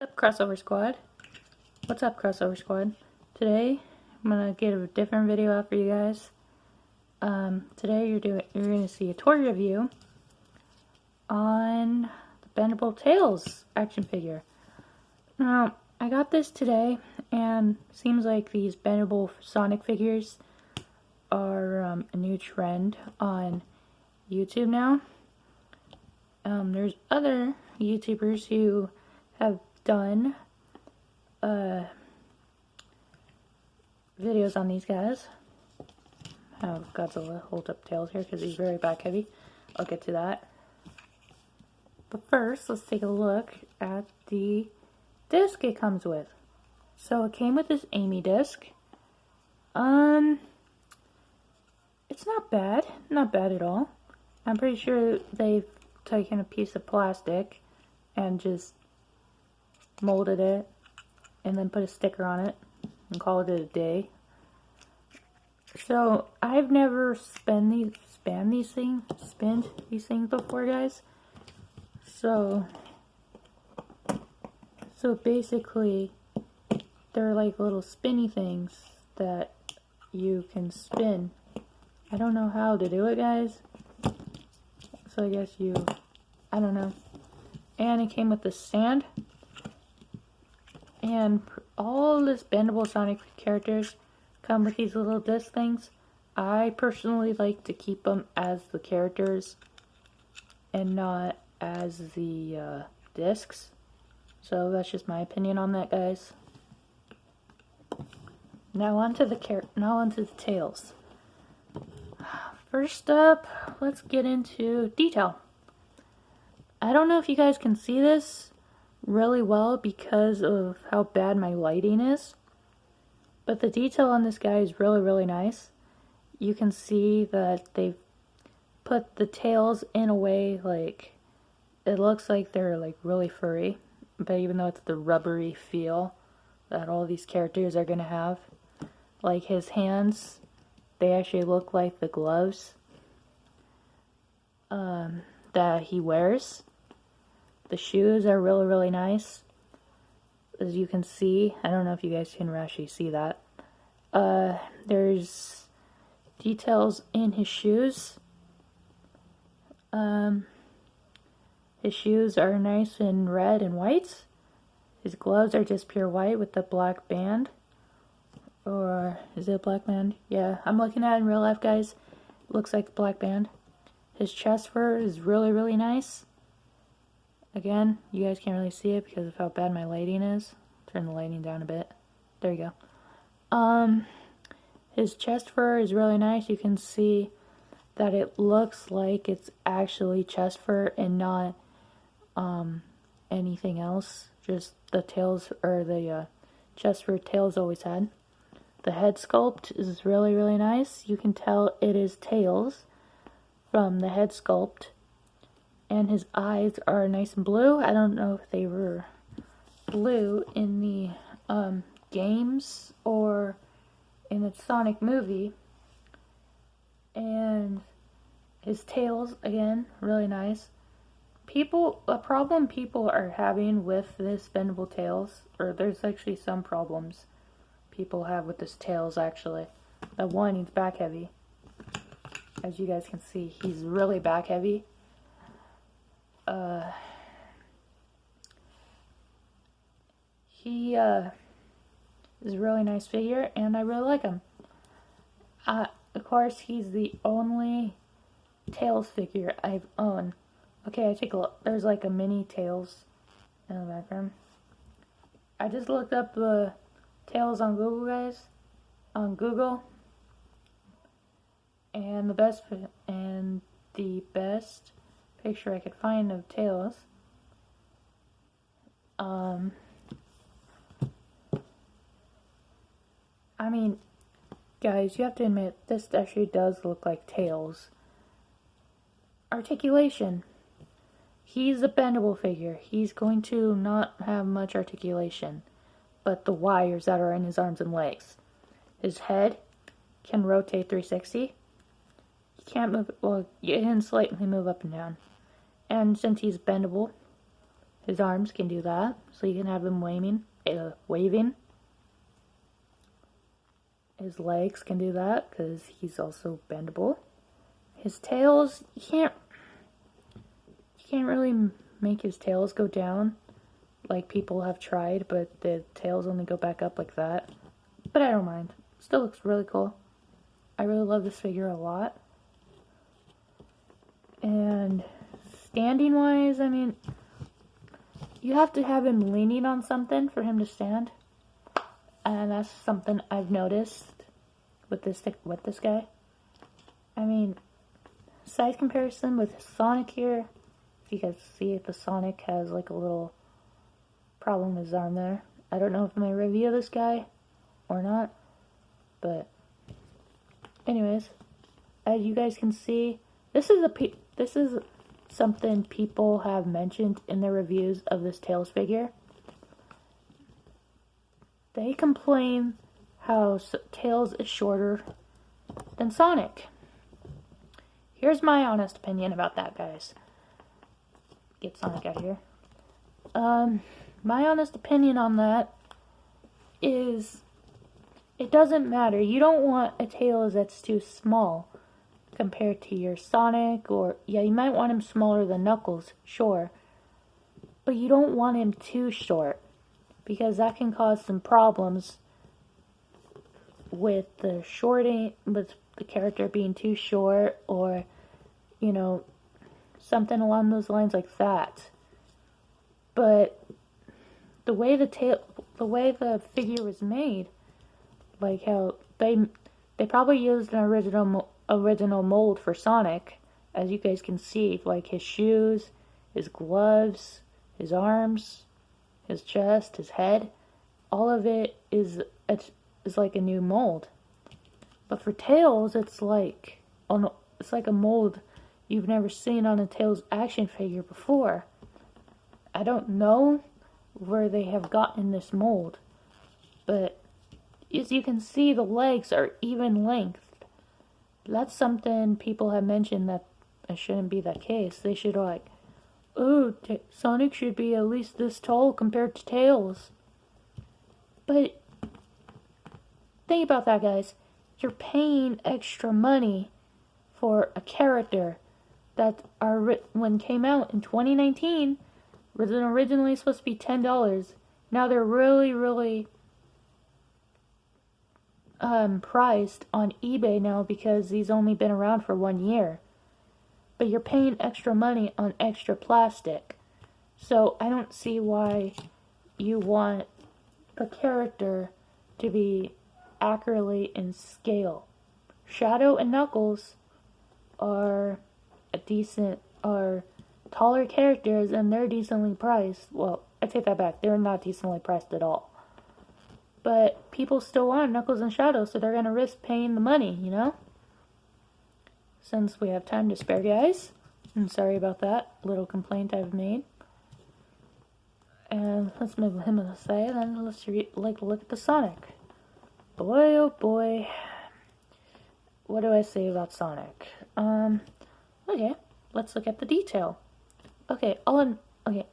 What's up, Crossover Squad? What's up, Crossover Squad? Today, I'm gonna get a different video out for you guys. Today you're gonna see a toy review on the Bendable Tails action figure. Now, I got this today, and seems like these Bendable Sonic figures are a new trend on YouTube now. There's other YouTubers who have done videos on these guys. How Godzilla holds up Tails here because he's very back heavy. I'll get to that. But first, let's take a look at the disc it comes with. So it came with this Amy disc. It's not bad. Not bad at all. I'm pretty sure they've taken a piece of plastic and just molded it and then put a sticker on it and called it a day. So I've never spinned these things before, guys. So basically they're like little spinny things that you can spin. I don't know how to do it, guys. So I guess I don't know. And it came with the stand. And all this Bendable Sonic characters come with these little disc things. I personally like to keep them as the characters and not as the discs. So that's just my opinion on that, guys. Now onto the tails. First up, let's get into detail. I don't know if you guys can see this really well because of how bad my lighting is, but the detail on this guy is really nice. You can see that they've put the tails in a way like it looks like they're like really furry, but even though it's the rubbery feel that all these characters are gonna have, like his hands, they actually look like the gloves that he wears. The shoes are really nice, as you can see. I don't know if you guys can actually see that. There's details in his shoes. His shoes are nice in red and white. His gloves are just pure white with the black band. Or is it a black band? Yeah, I'm looking at it in real life, guys. It looks like a black band. His chest fur is really nice. Again, you guys can't really see it because of how bad my lighting is. Turn the lighting down a bit. There you go. His chest fur is really nice. You can see that it looks like it's actually chest fur and not anything else. Just the tails, or the chest fur Tails always had. The head sculpt is really nice. You can tell it is Tails from the head sculpt. And his eyes are nice and blue. I don't know if they were blue in the games or in the Sonic movie. And his tails, again, really nice. A problem people are having with this Bendable Tails, or there's actually some problems people have with this Tails, actually. One, he's back heavy. As you guys can see, he's really back heavy. He is a really nice figure, and I really like him. Of course, he's the only Tails figure I've owned. Okay, I take a look. There's like a mini Tails in the background. I just looked up the Tails on Google, guys. On Google. And the best picture I could find of Tails. I mean, guys, you have to admit, this actually does look like Tails. Articulation. He's a bendable figure. He's going to not have much articulation, but the wires that are in his arms and legs. His head can rotate 360. He can't move, well, he can slightly move up and down. And since he's bendable, His arms can do that, so you can have him waving. His legs can do that, because he's also bendable. His tails, you can't really make his tails go down, like people have tried, but the tails only go back up like that. But I don't mind. Still looks really cool. I really love this figure a lot. And standing wise, I mean, you have to have him leaning on something for him to stand. And that's something I've noticed with this guy. I mean, size comparison with Sonic here. If you guys see if the Sonic has like a little problem with his arm there. I don't know if I'm going to review this guy or not. But anyways, as you guys can see, this is something people have mentioned in their reviews of this Tails figure. They complain how Tails is shorter than Sonic. Here's my honest opinion about that, guys. Get Sonic out of here. My honest opinion on that is it doesn't matter. You don't want a Tails that's too small compared to your Sonic, or yeah, you might want him smaller than Knuckles, sure. But you don't want him too short, because that can cause some problems with the character being too short, or, you know, something along those lines like that. But the way the figure was made, like how they probably used an original mold for Sonic, as you guys can see, like his shoes, his gloves, his arms, his chest, his head, all of it is like a new mold. But for Tails, it's like a mold you've never seen on a Tails action figure before. I don't know where they have gotten this mold, but as you can see, the legs are even length. That's something people have mentioned that it shouldn't be that case. They should Sonic should be at least this tall compared to Tails. But think about that, guys. You're paying extra money for a character that when came out in 2019 was originally supposed to be $10. Now they're really priced on eBay now because he's only been around for 1 year. But you're paying extra money on extra plastic. So I don't see why you want the character to be accurately in scale. Shadow and Knuckles are taller characters, and they're decently priced. Well, I take that back. They're not decently priced at all. But people still want Knuckles and Shadow, so they're going to risk paying the money, you know? Since we have time to spare, guys. I'm sorry about that little complaint I've made. And let's move him aside, and let's look at the Sonic. Boy, oh boy. What do I say about Sonic? Okay, let's look at the detail. Okay,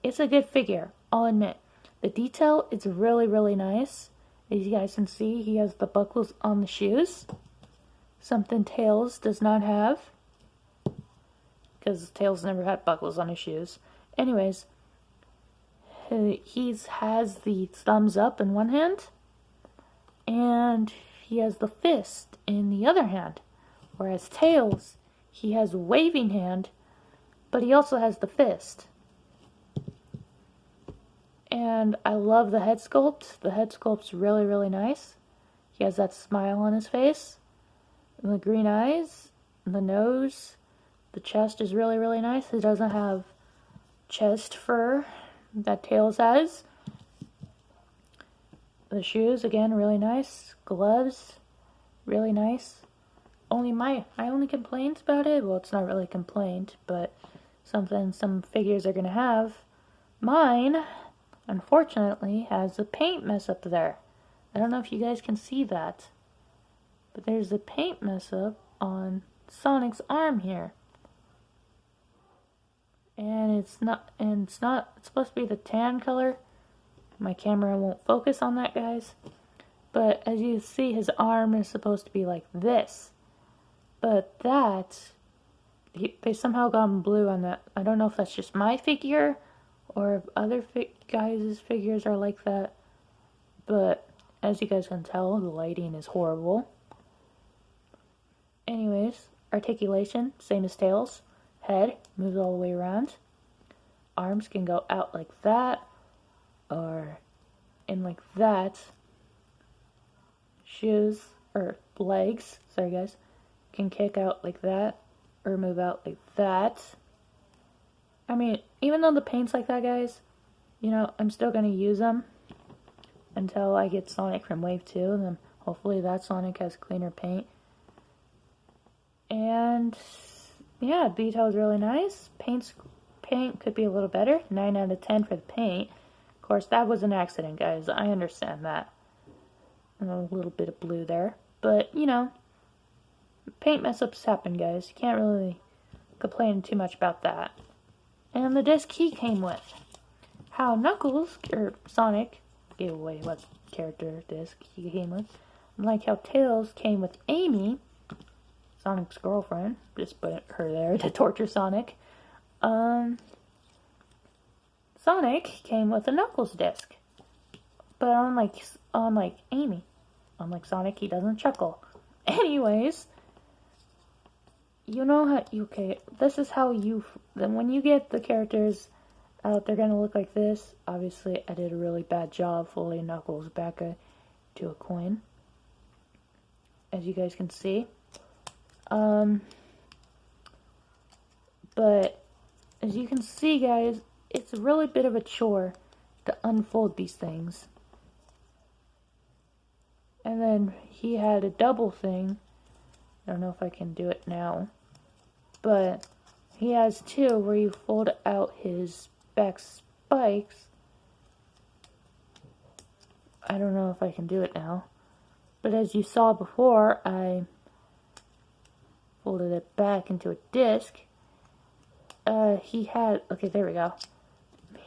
it's a good figure, I'll admit. The detail is really nice. As you guys can see, he has the buckles on the shoes. Something Tails does not have, because Tails never had buckles on his shoes. Anyways, he has the thumbs up in one hand, and he has the fist in the other hand. Whereas Tails, he has a waving hand, but he also has the fist. And I love the head sculpt. The head sculpt's really nice. He has that smile on his face, and the green eyes, and the nose. The chest is really nice. He doesn't have chest fur that Tails has. The shoes, again, really nice. Gloves, really nice. My only complaints about it, well, it's not really a complaint, but something some figures are going to have. Mine, unfortunately, has a paint mess up there. I don't know if you guys can see that, but there's a paint mess up on Sonic's arm here. and it's supposed to be the tan color. My camera won't focus on that, guys. But as you see, his arm is supposed to be like this. But they somehow gone blue on that. I don't know if that's just my figure or if other guys' figures are like that. But as you guys can tell, the lighting is horrible. Anyways, articulation, same as Tails. Head moves all the way around. Arms can go out like that or in like that. Shoes, or legs, sorry guys, can kick out like that or move out like that. I mean, even though the paint's like that, guys, you know, I'm still going to use them until I get Sonic from Wave 2, and then hopefully that Sonic has cleaner paint. And yeah, detail is really nice. Paint could be a little better. 9 out of 10 for the paint. Of course, that was an accident, guys. I understand that. And a little bit of blue there. But, you know, paint mess-ups happen, guys. You can't really complain too much about that. And the disc he came with. How Knuckles, or Sonic, gave away what character disc he came with. Like how Tails came with Amy, Sonic's girlfriend. Just put her there to torture Sonic. Sonic came with a Knuckles disc. But unlike Amy, unlike Sonic, he doesn't chuckle. Anyways, you know how, okay, this is how then when you get the characters out, they're gonna look like this. Obviously, I did a really bad job folding Knuckles back to a coin, as you guys can see. But as you can see, guys, it's a really bit of a chore to unfold these things. And then he had a double thing. I don't know if I can do it now. But he has two where you fold out his back spikes. I don't know if I can do it now. But as you saw before, I folded it back into a disc. Okay, there we go.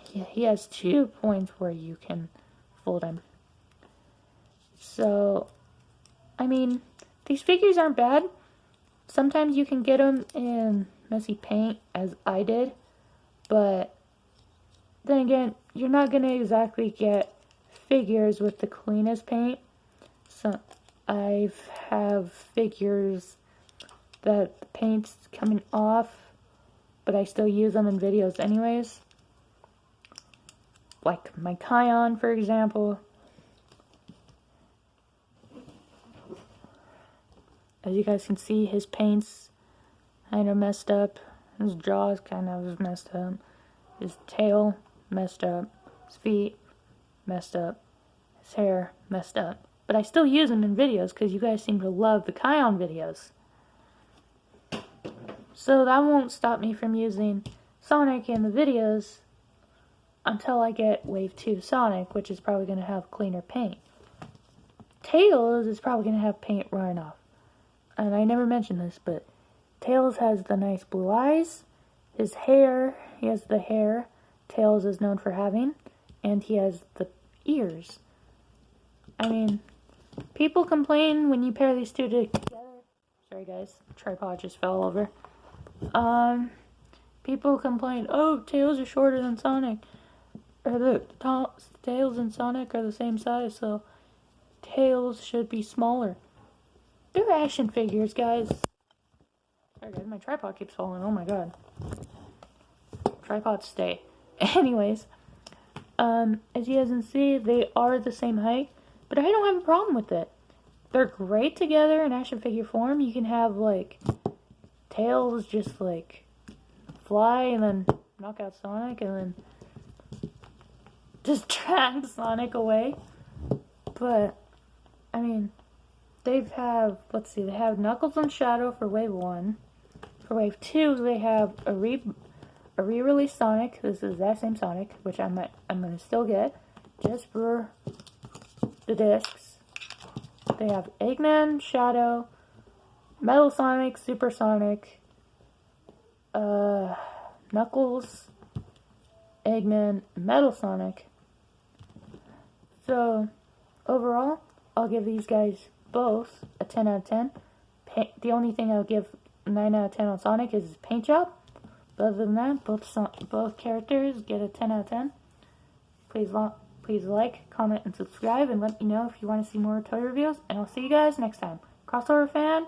He has 2 points where you can fold him. So, I mean, these figures aren't bad. Sometimes you can get them in messy paint, as I did. But then again, you're not going to exactly get figures with the cleanest paint. So, I have figures that the paint's coming off, but I still use them in videos anyways. Like my Kion, for example. As you guys can see, his paint's kind of messed up. His jaw's kind of messed up. His tail messed up. His feet messed up. His hair messed up. But I still use them in videos because you guys seem to love the Kion videos. So that won't stop me from using Sonic in the videos until I get Wave 2 Sonic, which is probably going to have cleaner paint. Tails is probably going to have paint running off. And I never mentioned this, but Tails has the nice blue eyes. His hair, he has the hair Tails is known for having. And he has the ears. I mean, people complain when you pair these two together. Sorry guys, tripod just fell over. People complain, oh, Tails are shorter than Sonic. Or the Tails and Sonic are the same size, so Tails should be smaller. They're action figures, guys. Sorry guys, my tripod keeps falling, oh my god. Tripods stay. Anyways, as you guys can see, they are the same height, but I don't have a problem with it. They're great together in action figure form. You can have, like, Tails just, like, fly and then knock out Sonic and then just drag Sonic away. But, I mean, they have Knuckles and Shadow for Wave 1. For Wave 2, they have a re-release Sonic. This is that same Sonic, which I'm going to still get, just for the discs. They have Eggman, Shadow, Metal Sonic, Super Sonic, Knuckles, Eggman, Metal Sonic. So, overall, I'll give these guys both a 10 out of 10. The only thing I'll give 9 out of 10 on Sonic is his paint job. But other than that, both characters get a 10 out of 10. Please like, comment, and subscribe, and let me know if you want to see more toy reviews. And I'll see you guys next time. Crossover fan,